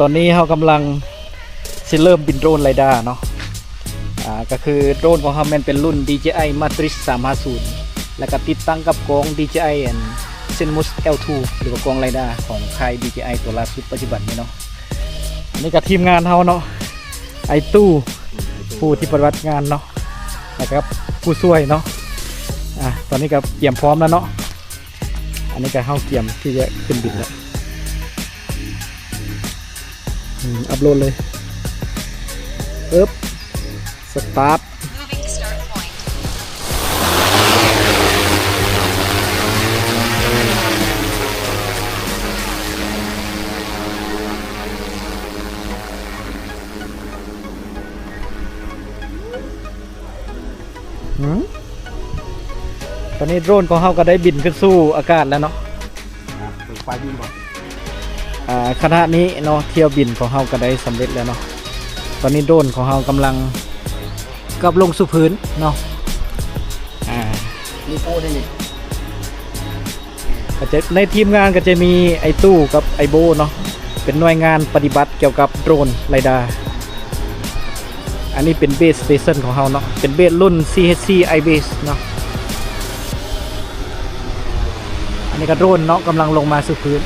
ตอนนี้เรากำลังสิเริ่มบินโดรนไรด้าเนาะก็คือโดรนของเราเป็นรุ่น DJI Matrix 350แล้วก็ติดตั้งกับกล้อง DJI Zenmus L2 หรือว่ากล้องไรด้าของค่าย DJI ตัวล่าสุดปัจจุบันนี้เนาะอันนี้ก็ทีมงานเราเนาะไอตู้ผู้ที่ปฏิบัติงานเนาะนะครับผู้ช่วยเนาะตอนนี้ก็เตรียมพร้อมแล้วเนาะอันนี้ก็เข้าเตรียมที่จะขึ้นบินแล้วอัพโหลดเลยสตาร์ทตอนนี้โดรนของเราก็ได้บินขึ้นสู่อากาศแล้วเนาะไฟบินก่อนขณะนี้เนาะเที่ยวบินของเราก็ได้สำเร็จแล้วเนาะตอนนี้โดรนของเรากำลังกลับลงสู่พื้นเนาะนี่โป้ได้นี่ก็จะในทีมงานก็จะมีไอตู้กับไอโบเนาะเป็นหน่วยงานปฏิบัติเกี่ยวกับโดรนไรดาร์อันนี้เป็นเบสสเตชันของเราเนาะเป็นเบสรุ่น CHC iBase เนาะอันนี้ก็โดรนเนาะกำลังลงมาสู่พื้น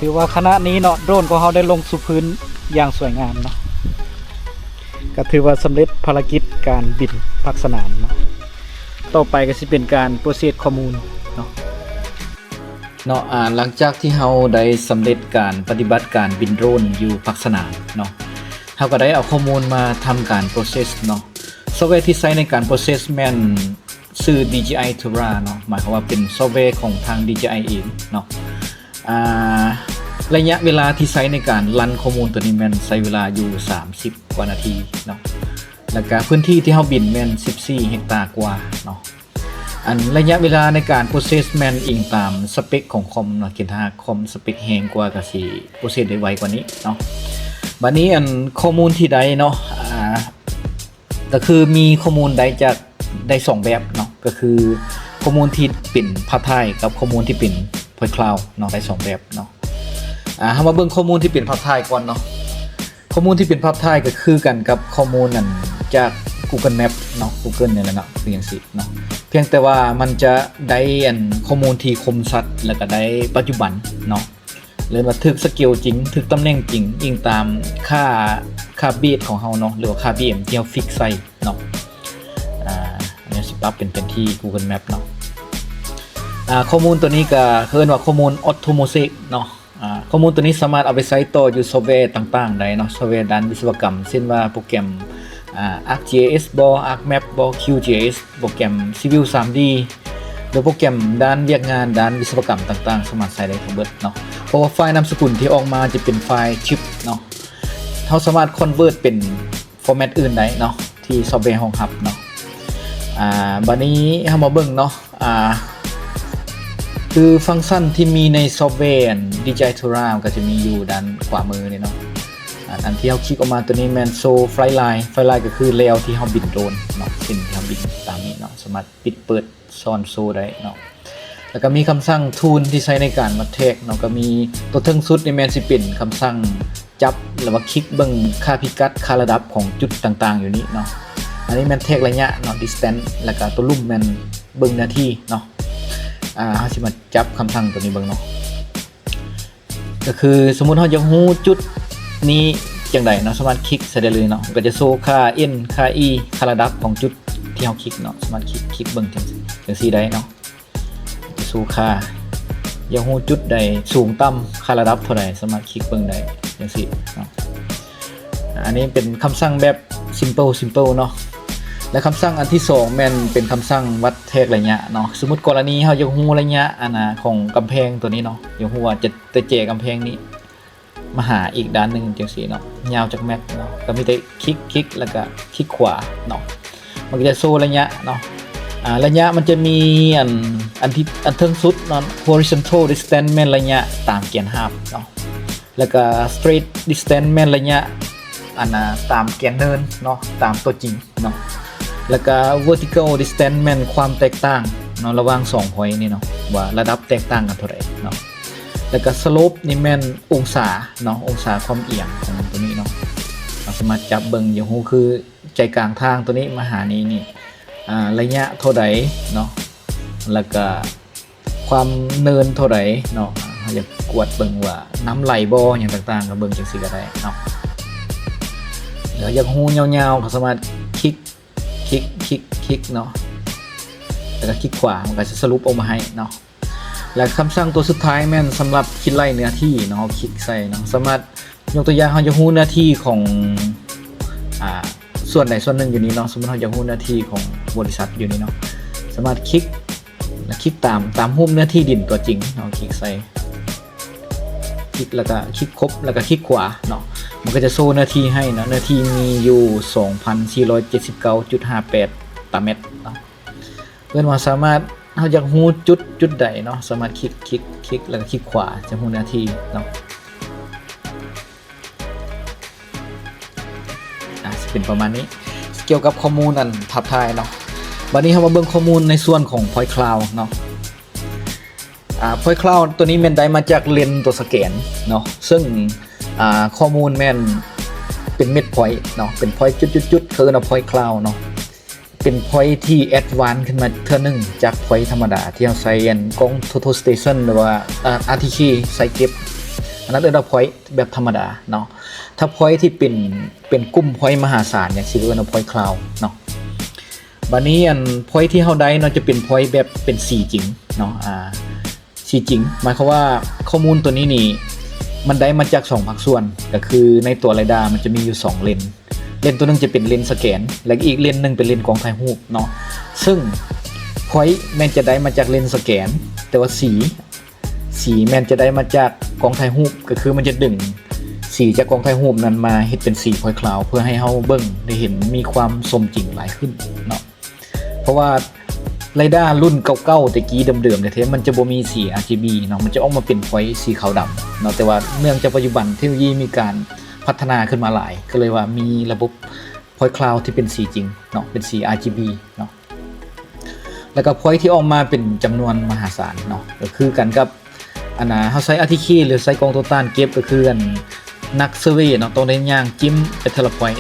ถือว่าคณะนี้เนาะโดรนของเราได้ลงสู่พื้นอย่างสวยงามเนาะก็ถือว่าสำเร็จภารกิจการบินภาคสนามเนาะต่อไปก็จะเป็นการโปรเซสข้อมูลเนาะหลังจากที่เราได้สำเร็จการปฏิบัติการบินโดรนอยู่ภาคสนามเนาะเราก็ได้เอาข้อมูลมาทำการโปรเซสเนาะซอฟต์แวร์ที่ใช้ในการโปรเซสแม่นชื่อ DJI Terra เนาะหมายความว่าเป็นซอฟต์แวร์ของทาง DJI เองเนาะระยะเวลาที่ใช้ในการรันข้อมูลตัวนี้แม่นใช้เวลาอยู่30กว่านาทีเนาะแล้วก็พื้นที่ที่เฮาบินแม่น14เฮกตาร์กว่าเนาะอันระยะเวลาในการโปรเซสแม่นอิงตามสเปคของคอมเนาะคิดถ้าคอมสเปคแรงกว่าก็สิโปรเซสได้ไวกว่านี้เนาะบัดนี้อันข้อมูลที่ใดเนาะก็คือมีข้อมูลใดจากได้2แบบเนาะก็คือข้อมูลที่เป็นภาพถ่ายกับข้อมูลที่เป็นpoint cloud เนาะได้2แบบเนาะเฮามาเบิ่งข้อมูลที่เป็นภาพถ่ายก่อนเนาะข้อมูลที่เป็นภาพถ่ายก็คือกันกับข้อมูลนั่นจาก Google Map เนาะ Google นี่แหละเนาะคือจังซี่เนาะเพียงแต่ว่ามันจะได้อันข้อมูลที่คมชัดแล้วก็ได้ปัจจุบันเนาะหรือว่าถึกสเกลจริงถึกตำแหน่งจริงอิงตามค่าเบสของเฮาเนาะหรือว่าค่า BM ที่เฮาฟิกใส่เนาะอันนี้สิปรับเป็นที่ Google Map เนาะข้อมูลตัวนี้ก็เรียกว่าข้อมูล Automosaic เนาะข้อมูลตัวนี้สามารถเอาไปใช้ต่ออยู่ซอฟต์แวร์ต่างๆได้เนาะซอฟต์แวร์ด้านวิศวกรรมเช่นว่าโปรแกรมArcGIS บ่ ArcMap บ่ QGIS โปรแกรม Civil 3D หรือโปรแกรมด้านเรียกงานด้านวิศวกรรมต่างๆสามารถใช้ได้ทั้งหมดเนาะเพราะว่าไฟล์นามสกุลที่ออกมาจะเป็นไฟล์ชิปเนาะเราสามารถ convert เป็นฟอร์แมตอื่นได้เนาะที่ซอฟต์แวร์รองรับเนาะบัดนี้เฮามาเบิ่งเนาะคือฟังก์ชันที่มีในซอฟต์แวร์ DJI Terra ก็จะมีอยู่ด้านขวามือนี่เนาะอันที่เราคลิกออกมาตัวนี้แมนโซไฟล์ไลน์ก็คือเลเยอร์ที่เราบินโดรนเนาะสิ่งที่เราบินตามนี้เนาะสามารถปิดเปิดซ่อนโซได้เนาะแล้วก็มีคำสั่งทูลที่ใช้ในการมาแทกเนาะก็มีตัวเทิงสุดในแมนสิเป็นคำสั่งจับหรือว่าคลิกเบิ่งค่าพิกัดค่าระดับของจุดต่างๆอยู่นี้เนาะอันนี้แมนแทกระยะเนาะ distance แล้วก็ตัวลุ่มแมนเบิ่งนาทีเนาะเขาสิมาจับคำสั่งตัวนี้เบิ่งเนาะก็คือสมมุติเราจะฮู้จุดนี้จังไดเนาะสามารถคลิกใส่ได้เลยเนาะก็จะโชว์ค่า n ค่า e ค่าระดับของจุดที่เราคลิกเนาะสามารถคลิกเบิ่งจังซี่ได้เนาะจะโชว์ค่าอยากฮู้จุดใดสูงต่ำค่าระดับเท่าใดสามารถคลิกเบิ่งได้จังซี่เนาะอันนี้เป็นคำสั่งแบบ simple เนาะ และคำสั่งอันที่2แม่นเป็นคำสั่งวัดแทกระยะเนาะสมมุติกรณีเฮาอยากฮู้ระยะของกำแพงตัวนี้เนาะอยากฮู้ว่าจะเจกำแพงนี้มาหาอีกด้านหนึงจังซี่เนาะยาวจากแม็กเนาะก็มีแต่คลิกแล้วก็คลิกขวาเนาะมันก็จะโซ่ระยะเนาะระยะมันจะมีอันที่เทิงสุดเนาะ horizontal distance แม่นระยะตามแกนฮาฟเนาะแล้วก็ straight distance แม่นระยะตามแกนเนินเนาะตามตัวจริงเนาะแล้วก็ vertical distance แม่นความแตกต่างเนาะระหว่าง2 point นี่เนาะว่าระดับแตกต่างกันเท่าไหร่เนาะแล้วก็ slope นี่แม่นองศาเนาะองศาความเอียงของตัวนี้เนาะเราสามารถจับเบิ่งอย่างฮู้คือใจกลางทางตัวนี้มาหานี้นี่ระยะเท่าใดเนาะแล้วก็ความเนินเท่าใดเนาะเราอยากกวดเบิ่งว่าน้ำไหลบ่อย่างต่างๆก็เบิ่งจังซี่ก็ได้เนาะเดี๋ยวอยากฮู้ยาวๆก็สามารถคลิกเนาะแล้วก็คลิกขวามันก็จะสรุปออกมาให้เนาะและคำสั่งตัวสุดท้ายแม่นสำหรับคิดไล่เนื้อที่เนาะคลิกใส่เนาะสามารถยกตัวอย่างเฮาจะฮู้เนื้อที่ของส่วนไหนส่วนหนึ่งอยู่นี้เนาะสมมุติเราอยากรู้หน้าที่ของบริษัทอยู่นี้เนาะสามารถคลิกตามรูปเนื้อที่ดินตัวจริงเนาะคลิกใส่คลิกแล้วก็คลิกครบแล้วก็คลิกขวาเนาะมันก็จะโซ่เนื้อที่ให้เนาะเนื้อที่มีอยู่ 2,479.58 ตารางเมตรเนาะเพื่อนว่าสามารถเราอยากรู้จุดใดเนาะสามารถคลิกแล้วก็คลิกขวาจะรู้เนื้อที่เนาะเป็นประมาณนี้เกี่ยวกับข้อมูลอันทับทายเนาะวันนี้เรามาเบิ่งข้อมูลในส่วนของ Point Cloud เนาะPoint Cloud ตัวนี้แม่นได้มาจากเลนส์ตัวสแกนเนาะซึ่งข้อมูลแม่นเป็นเม็ด point เนาะเป็น point จุดๆคือเนาะ Point Cloud เนาะเป็น point ที่ advance ขึ้นมาเท่านึงจาก point ธรรมดาที่เราใช้กล้อง Total Station หรือว่า RTK ใส่เก็บอันนั้นเรียกว่า point แบบธรรมดาเนาะถ้า point ที่เป็นกลุ่ม point มหาศาลอย่างสิเรียกว่า point cloud เนาะบัดนี้point ที่เฮาได้เนาะจะเป็น point แบบเป็นสีจริงเนาะสีจริงหมายความว่าข้อมูลตัวนี้นี่มันได้มาจาก2ภาคส่วนก็คือในตัวเรดาร์มันจะมีอยู่2เลนตัวนึงจะเป็นเลนสแกนและอีกเลนนึงเป็นเลนกล้องถ่ายรูปเนาะซึ่ง point แม่นจะได้มาจากเลนสแกนแต่ว่าสีแม่นจะได้มาจากกล้องถ่ายรูปก็คือมันจะดึงสีจากกล้องถ่ายรูปนั้นมาเฮ็ดเป็นสี Point Cloud เพื่อให้เฮาเบิ่งได้เห็นมีความสมจริงหลายขึ้นเนาะเพราะว่าเรดาร์รุ่นเก่าๆตะกี้เดิมๆเนี่ยมันจะบ่มีสี RGB เนาะมันจะออกมาเป็น point สีขาวดำเนาะแต่ว่าเนื่องจากปัจจุบันเทคโนโลยีมีการพัฒนาขึ้นมาหลายก็เลยว่ามีระบบ Point Cloud ที่เป็นสีจริงเนาะเป็นสี RGB เนาะแล้วก็ point ที่ออกมาเป็นจำนวนมหาศาลเนาะก็คือกันกับเฮาใช้ RTK หรือใช้กล้องตัวต้านเก็บก็คือนักเซอร์เวย์เนาะต้องได้ย่างจิ้มไปทีละพอยต์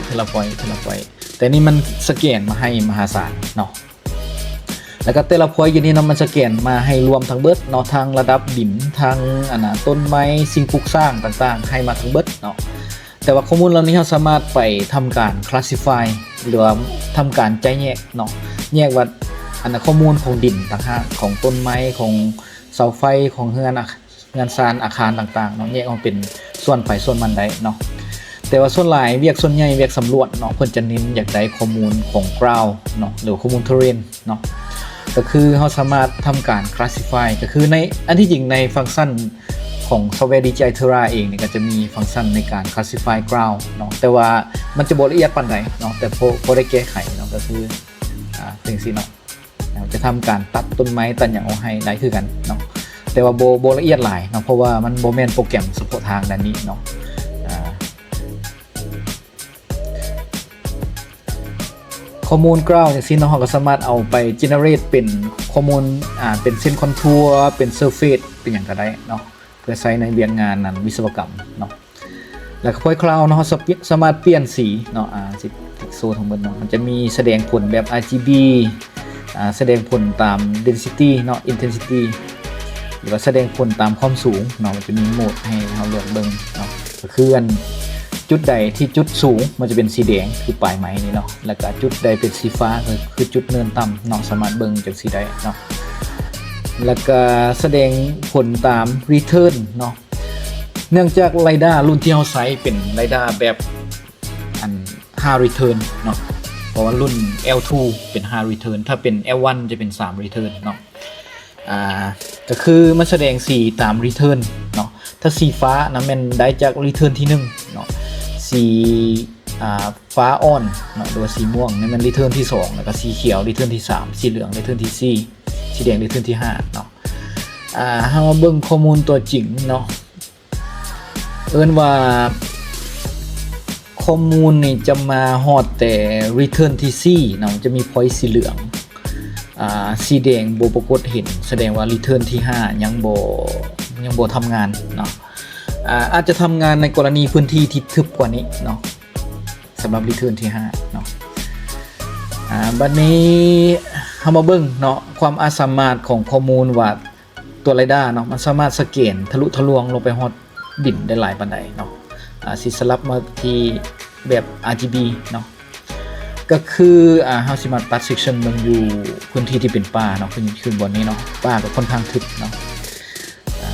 แต่นี่มันสแกนมาให้มหาศาลเนาะแล้วก็แต่ละพอยต์อยู่นี่เนาะมันสแกนมาให้รวมทั้งเบิดเนาะทางระดับดินทางต้นไม้สิ่งปลูกสร้างต่างๆให้มาทั้งเบิดเนาะแต่ว่าข้อมูลเหล่านี้เราสามารถไปทำการ classify หรือว่าทำการแยกเนาะแยกว่าข้อมูลของดินต่างหากของต้นไม้ของเสาไฟของเฮือนซานอาคารต่างๆเนาะแยกออกเป็นส่วนไปส่วนมันได้เนาะแต่ว่าส่วนหลายเวียกส่วนใหญ่เวียกสำรวจเนาะเพิ่นจะเน้นอยากได้ข้อมูลของ ground เนาะหรือข้อมูล terrain เนาะก็คือเราสามารถทำการ classify ก็คือในอันที่จริงในฟังก์ชันของ software DJI Terra เองเนี่ยก็จะมีฟังก์ชันในการ classify ground เนาะแต่ว่ามันจะบ่ละเอียดปานใดเนาะแต่พอได้แก้ไขเนาะก็คือจังซี่เนาะจะทำการตัดต้นไม้ตัดหยังเอาให้ได้คือกันเนาะแต่ว่าโบละเอียดหลายเนาะเพราะว่ามันโบแมนโปรแกรมเฉพาะทางด้านนี้เนาะข้อมูลกราวอย่างซี่เนาะเราก็สามารถเอาไป generate เป็นข้อมูลเป็นเส้นคอนทัวร์เป็น surface เป็นอย่างก็ได้เนาะเพื่อใช้ในเรียนงานนั้นวิศวกรรมเนาะแล้วก็ Point Cloud เนาะสามารถเปลี่ยนสีเนาะสิพิกโซทั้งหมดเนาะมันจะมีแสดงผลแบบ RGB แสดงผลตาม density เนาะ intensity หรือว่าแสดงผลตามความสูงเนาะมันจะมีโหมดให้เราเลือกเบิ่งเนาะก็คือจุดใดที่จุดสูงมันจะเป็นสีแดงคือปลายไม้นี่เนาะแล้วก็จุดใดเป็นสีฟ้าคือจุดเนินต่ำเนาะสามารถเบิ่งจากสีใดเนาะแล้วก็แสดงผลตาม return เนาะเนื่องจากเรดาร์รุ่นที่เราใช้เป็นเรดาร์แบบ5 return เนาะ เพราะว่ารุ่น L2 เป็น5 return ถ้าเป็น L1 จะเป็น3 return เนาะก็คือมันแสดงสีตาม return เนาะถ้าสีฟ้านะแม่นได้จาก return ที่1เนาะสีฟ้าอ่อนเนาะหรือว่าสีม่วงนี่มัน return ที่2แล้วก็สีเขียว return ที่3สีเหลือง return ที่4สีแดง return ที่5เนาะเฮามาเบิ่งข้อมูลตัวจริงเนาะเอิ้นว่าข้อมูลนี่จะมาฮอดแต่ return ที่4เนาะจะมี point สีเหลืองสีแดงบ่ปรากฏเห็นแสดงว่า return ที่5ยังบ่ทำงานเนาะอาจจะทำงานในกรณีพื้นที่ที่ทึบกว่านี้เนาะสำหรับ return ที่5เนาะบัดนี้เฮามาเบิ่งเนาะความสามารถของข้อมูลว่าตัวเรดาร์เนาะมันสามารถสแกนทะลุทะลวงลงไปฮอดดินได้หลายปานใดเนาะสิสลับมาที่แบบ RGB เนาะก็คือเฮาสิมาตัด section เบิ่งอยู่พื้นที่ที่เป็นป่าเนาะคือบนนี้เนาะป่าก็ค่อนข้างทึบเนาะ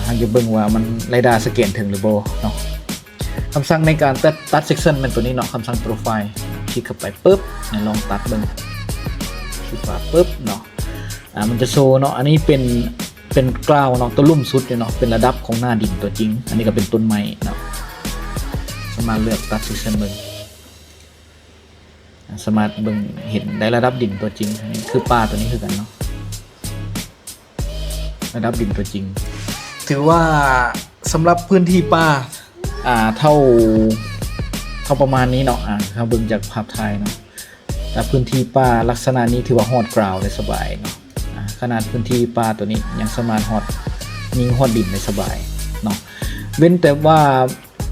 เฮาจะเบิ่งว่ามันเรดาร์สแกนถึงหรือบ่เนาะคำสั่งในการตัด section เป็นตัวนี้เนาะคำสั่ง profile คลิกเข้าไปปึ๊บลองตัดเบิ่งคลิกขวาปึ๊บเนาะมันจะโชว์เนาะอันนี้เป็นกราวเนาะตัวลุ่มสุดเนาะเป็นระดับของหน้าดินตัวจริงอันนี้ก็เป็นต้นไม้เนาะสามารถเลือกตัด section เบิ่งสามารถเบิ่งเห็นได้ระดับดินตัวจริงอันนี้คือป่าตัวนี้คือกันเนาะระดับดินตัวจริงถือว่าสำหรับพื้นที่ป่าเท่าประมาณนี้เนาะเราเบิ่งจากภาพถ่ายเนาะแต่พื้นที่ป่าลักษณะนี้ถือว่าฮอดกราวได้สบายเนาะขนาดพื้นที่ป่าตัวนี้ยังสามารถยิงฮอดดินได้สบายเนาะเว้นแต่ว่า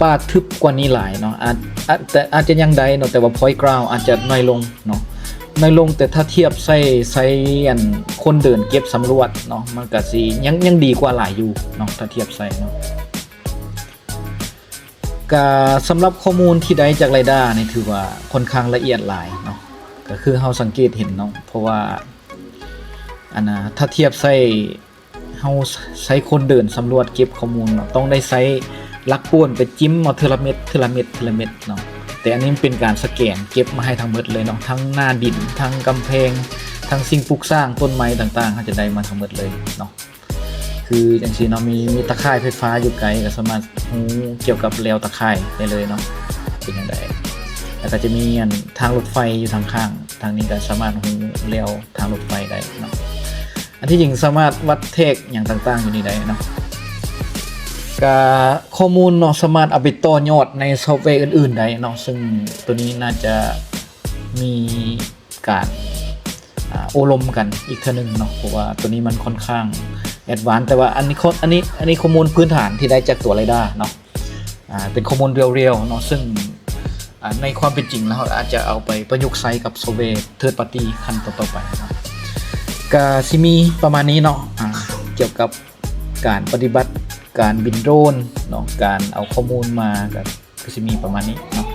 ป่าทึบกว่านี้หลายเนาะแต่อาจจะยังได้เนาะแต่ว่า point ground อาจจะน้อยลงเนาะน้อยลงแต่ถ้าเทียบใส่อันคนเดินเก็บสำรวจเนาะมันก็สิยังดีกว่าหลายอยู่เนาะถ้าเทียบใส่เนาะก็สำหรับข้อมูลที่ได้จากเรดาร์นี่ถือว่าค่อนข้างละเอียดหลายเนาะก็คือเฮาสังเกตเห็นเนาะเพราะว่าถ้าเทียบเฮาใช้คนเดินสำรวจเก็บข้อมูลเนาะต้องได้ใช้ลักป้วนไปจิ้มมาเทอละเม็ดเนาะแต่อันนี้เป็นการสแกนเก็บมาให้ทั้งหมดเลยเนาะทั้งหน้าดินทั้งกำแพงทั้งสิ่งปลูกสร้างต้นไม้ต่างๆเขาจะได้มาทั้งหมดเลยเนาะคือจังซี่เนาะมีตะข่ายไฟฟ้าอยู่ไกลก็สามารถฮู้เกี่ยวกับแนวตะข่ายได้เลยเนาะเป็นจังได๋แล้วก็จะมีทางรถไฟอยู่ทางข้างทางนี้ก็สามารถฮู้แนวทางรถไฟได้เนาะอันที่จริงสามารถวัดเทคอย่างต่างๆอยู่นี่ได้เนาะก็ข้อมูลเนาะสามารถเอาไปต่อยอดในซอฟต์แวร์อื่นๆได้เนาะซึ่งตัวนี้น่าจะมีการอบรมกันอีกเทื่อนึงเนาะเพราะว่าตัวนี้มันค่อนข้างแอดวานซ์แต่ว่าอันนี้ข้อมูลพื้นฐานที่ได้จากตัวเรดาร์เนาะเป็นข้อมูลเรียวๆเนาะซึ่งในความเป็นจริงแล้วอาจจะเอาไปประยุกต์ใช้กับซอฟต์แวร์เทิร์ดปาร์ตี้ขั้นต่อๆไปเนาะก็สิมีประมาณนี้เนาะเกี่ยวกับการปฏิบัติการบินโดรนเนาะการเอาข้อมูลมาก็สิมีประมาณนี้เนาะ